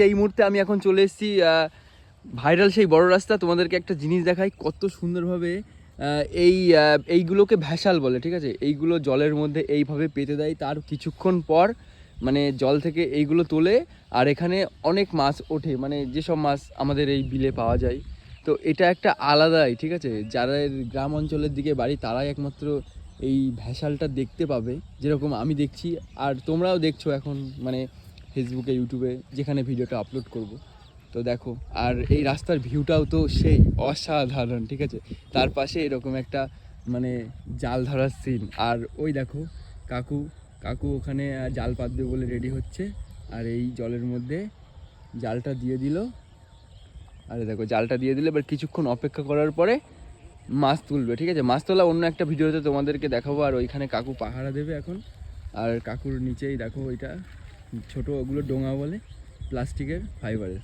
এই মুহূর্তে আমি এখন চলে এসেছি ভাইরাল সেই বড় রাস্তা। তোমাদেরকে একটা জিনিস দেখাই, কত সুন্দরভাবে এইগুলোকে ভ্যাসাল বলে, ঠিক আছে। এইগুলো জলের মধ্যে এইভাবে পেতে দেয়, তার কিছুক্ষণ পর মানে জল থেকে এইগুলো তোলে, আর এখানে অনেক মাছ ওঠে, মানে যেসব মাছ আমাদের এই বিলে পাওয়া যায়। তো এটা একটা আলাদাই, ঠিক আছে। যারা গ্রাম অঞ্চলের দিকে বাড়ি তারাই একমাত্র এই ভ্যাসালটা দেখতে পাবে, যেরকম আমি দেখছি আর তোমরাও দেখছো এখন, মানে ফেসবুকে ইউটিউবে যেখানে ভিডিওটা আপলোড করব। তো দেখো, আর এই রাস্তার ভিউটাও তো সেই অসাধারণ, ঠিক আছে। তার পাশে এরকম একটা মানে জাল ধরার সিন, আর ওই দেখো কাকু কাকু ওখানে জাল পাতবে বলে রেডি হচ্ছে, আর এই জলের মধ্যে জালটা দিয়ে দিল। আরে দেখো জালটা দিয়ে দিলে, এবার কিছুক্ষণ অপেক্ষা করার পরে মাছ তুলবে, ঠিক আছে। মাছ তোলা অন্য একটা ভিডিওতে তোমাদেরকে দেখাবো। আর ওইখানে কাকু পাহারা দেবে এখন, আর কাকুর নিচেই দেখো ওইটা ছোটো, ওগুলো ডোঙা বলে, প্লাস্টিকের ফাইবারের।